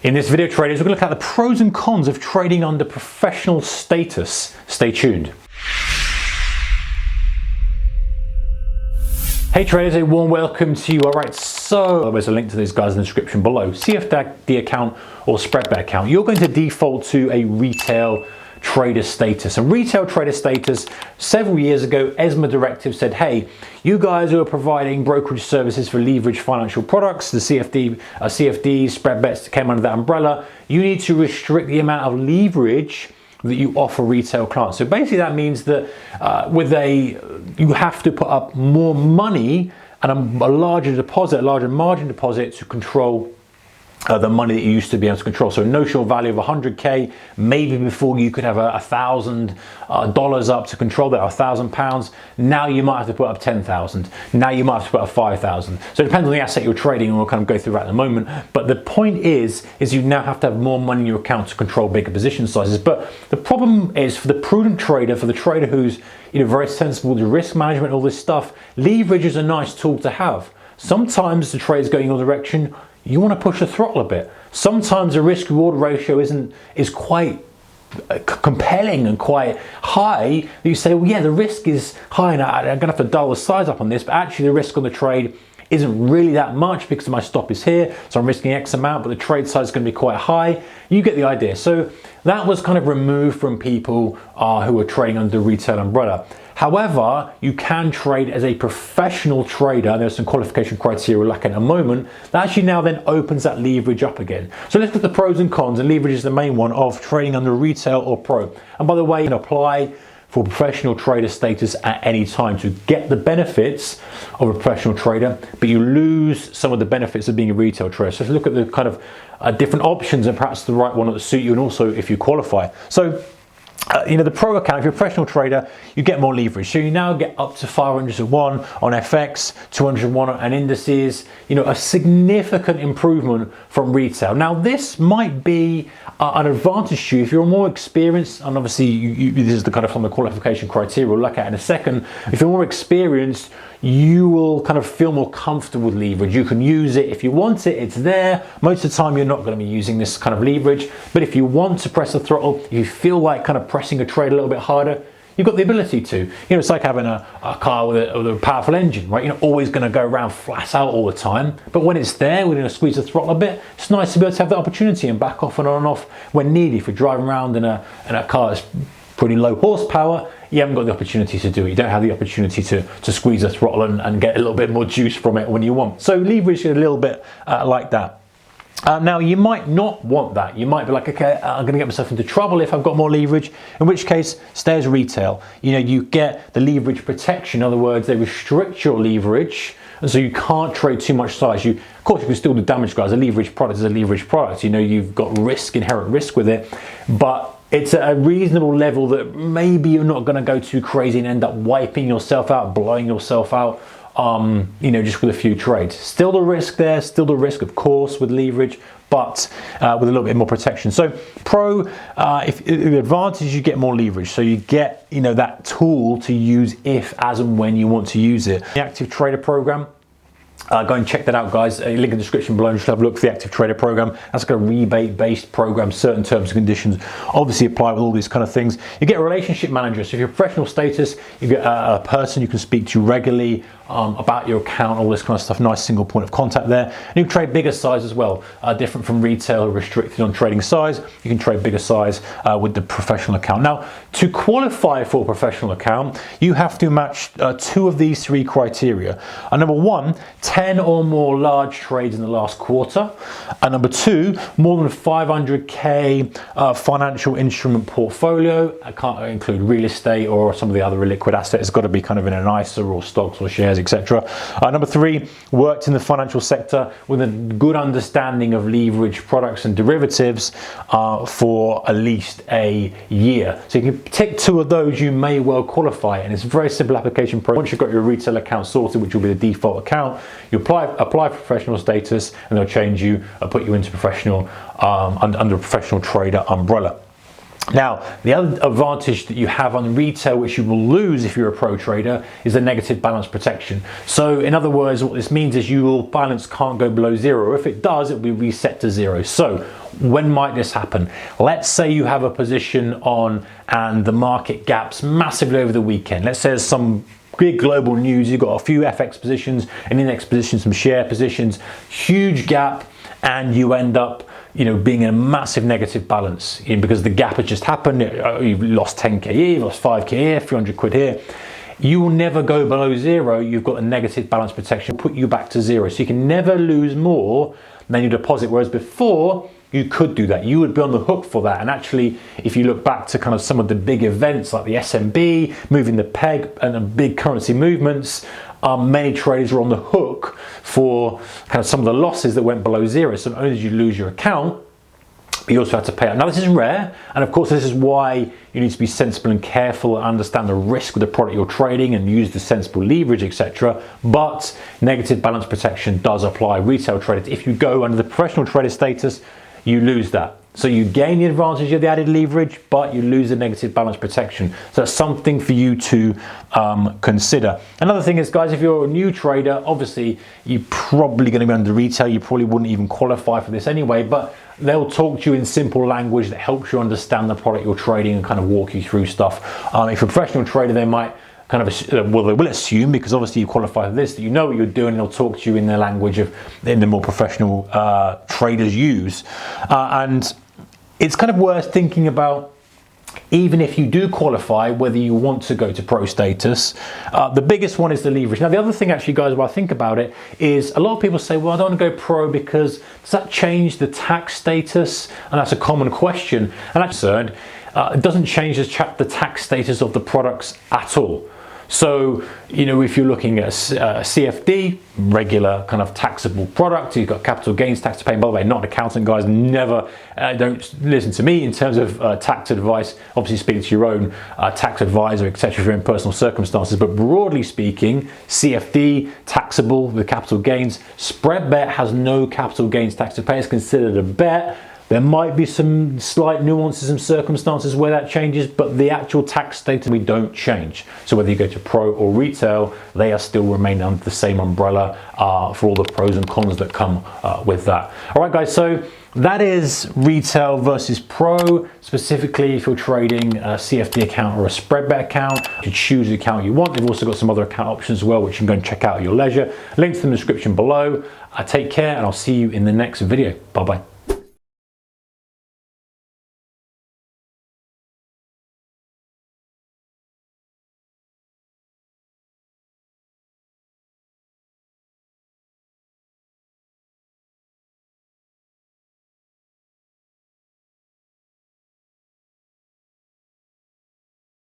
In this video, traders, we're going to look at the pros and cons of trading under professional status. Stay tuned. Hey traders, a warm welcome to you. All right, so there's a link to these guys in the description below. CFD account or spread bet account. You're going to default to a retail trader status. And retail trader status, several years ago, ESMA directive said, hey, you guys who are providing brokerage services for leveraged financial products, the CFDs, spread bets came under that umbrella, you need to restrict the amount of leverage that you offer retail clients. So basically that means that you have to put up more money and a larger deposit, a larger margin deposit to control the money that you used to be able to control. So notional value of 100K, maybe before you could have $1,000 up to control that, £1,000. Now you might have to put up 10,000. Now you might have to put up 5,000. So it depends on the asset you're trading, and we'll kind of go through that in a moment. But the point is you now have to have more money in your account to control bigger position sizes. But the problem is for the prudent trader, for the trader who's very sensible to risk management, all this stuff, leverage is a nice tool to have. Sometimes the trade's going your direction, you want to push the throttle a bit. Sometimes the risk reward ratio is quite compelling and quite high. You say, well, yeah, the risk is high and I'm gonna have to dial the size up on this, but actually the risk on the trade isn't really that much because my stop is here, so I'm risking X amount, but the trade size is going to be quite high. You get the idea. So that was kind of removed from people who are trading under retail umbrella. However, you can trade as a professional trader. There's some qualification criteria we'll look at in a moment. That actually now then opens that leverage up again. So let's look at the pros and cons, and leverage is the main one of trading under retail or pro. And by the way, you can apply for professional trader status at any time to get the benefits of a professional trader, but you lose some of the benefits of being a retail trader. So let's look at the kind of different options and perhaps the right one that will suit you, and also if you qualify. So the pro account, if you're a professional trader, you get more leverage. So you now get up to 501 on FX, 201 on indices, a significant improvement from retail. Now this might be an advantage to you if you're more experienced, and obviously this is the kind of from the qualification criteria we'll look at in a second. If you're more experienced, you will kind of feel more comfortable with leverage. You can use it if you want it, it's there. Most of the time you're not going to be using this kind of leverage, but if you want to press the throttle, if you feel like kind of pressing a trade a little bit harder, you've got the ability to. It's like having a car with a powerful engine, right? You're not always going to go around flat out all the time, but when it's there, we're going to squeeze the throttle a bit. It's nice to be able to have that opportunity and back off and on and off when needed. If you're driving around in a car that's pretty low horsepower, you haven't got the opportunity to do it. You don't have the opportunity to squeeze the throttle and get a little bit more juice from it when you want. So leverage is a little bit like that. Now you might not want that. You might be like, okay, I'm going to get myself into trouble if I've got more leverage, in which case stay as retail. You get the leverage protection. In other words, they restrict your leverage, and so you can't trade too much size. Of course, you can still do damage, guys. A leverage product is a leverage product. You've got inherent risk with it, but it's at a reasonable level that maybe you're not going to go too crazy and end up wiping yourself out, blowing yourself out, just with a few trades. Still the risk there, still the risk, of course, with leverage, but with a little bit more protection. So pro, if the advantage is you get more leverage, so you get that tool to use if, as and when you want to use it. The Active Trader Program. Go and check that out, guys. A link in the description below. Just have a look for the Active Trader Program. That's like a rebate-based program. Certain terms and conditions obviously apply with all these kind of things. You get a relationship manager. So if you're professional status, you get a person you can speak to regularly about your account, all this kind of stuff. Nice single point of contact there. And you can trade bigger size as well. Different from retail, restricted on trading size. You can trade bigger size with the professional account. Now, to qualify for a professional account, you have to match two of these three criteria. Number one, 10 or more large trades in the last quarter. And number two, more than 500K financial instrument portfolio. I can't include real estate or some of the other illiquid assets. It's got to be kind of in an ISA or stocks or shares, etc. Number three, worked in the financial sector with a good understanding of leverage products and derivatives for at least a year. So you can tick two of those, you may well qualify, and it's a very simple application process. Once you've got your retail account sorted, which will be the default account, you apply for professional status, and they'll change you, put you into professional under a professional trader umbrella. Now, the other advantage that you have on retail, which you will lose if you're a pro trader, is the negative balance protection. So in other words, what this means is your balance can't go below zero. If it does, it will be reset to zero. So when might this happen? Let's say you have a position on and the market gaps massively over the weekend. Let's say there's some big global news, you've got a few FX positions, an index position, some share positions, huge gap, and you end up being in a massive negative balance because the gap has just happened. You've lost 10k here, you've lost 5k here, 300 quid here. You will never go below zero. You've got a negative balance protection, put you back to zero. So you can never lose more than your deposit, whereas before you could do that. You would be on the hook for that. And actually, if you look back to kind of some of the big events like the SMB, moving the peg and the big currency movements, many traders were on the hook for kind of some of the losses that went below zero. So not only did you lose your account, but you also had to pay out. Now this is rare, and of course this is why you need to be sensible and careful and understand the risk of the product you're trading and use the sensible leverage, etc. But negative balance protection does apply. Retail traders, if you go under the professional trader status, you lose that. So you gain the advantage of the added leverage, but you lose the negative balance protection. So that's something for you to consider. Another thing is, guys, if you're a new trader, obviously you're probably going to be under retail. You probably wouldn't even qualify for this anyway, but they'll talk to you in simple language that helps you understand the product you're trading and kind of walk you through stuff. If you're a professional trader, they might kind of, well, they will assume, because obviously you qualify for this, that you know what you're doing, and they'll talk to you in the language in the more professional traders use. And it's kind of worth thinking about, even if you do qualify, whether you want to go to pro status. The biggest one is the leverage. Now, the other thing actually, guys, while I think about it, is a lot of people say, well, I don't want to go pro because does that change the tax status? And that's a common question. And I'm concerned, it doesn't change the tax status of the products at all. So, if you're looking at a CFD, regular kind of taxable product, you've got capital gains tax to pay. And by the way, not an accountant, guys, never, don't listen to me in terms of tax advice. Obviously speak to your own tax advisor, etc., if you're in personal circumstances. But broadly speaking, CFD, taxable with capital gains. Spread bet has no capital gains tax to pay. It's considered a bet. There might be some slight nuances and circumstances where that changes, but the actual tax status we don't change. So whether you go to pro or retail, they are still remain under the same umbrella for all the pros and cons that come with that. All right, guys, so that is retail versus pro. Specifically, if you're trading a CFD account or a spread bet account, you choose the account you want. They've also got some other account options as well, which you can go and check out at your leisure. Links in the description below. Take care, and I'll see you in the next video. Bye-bye.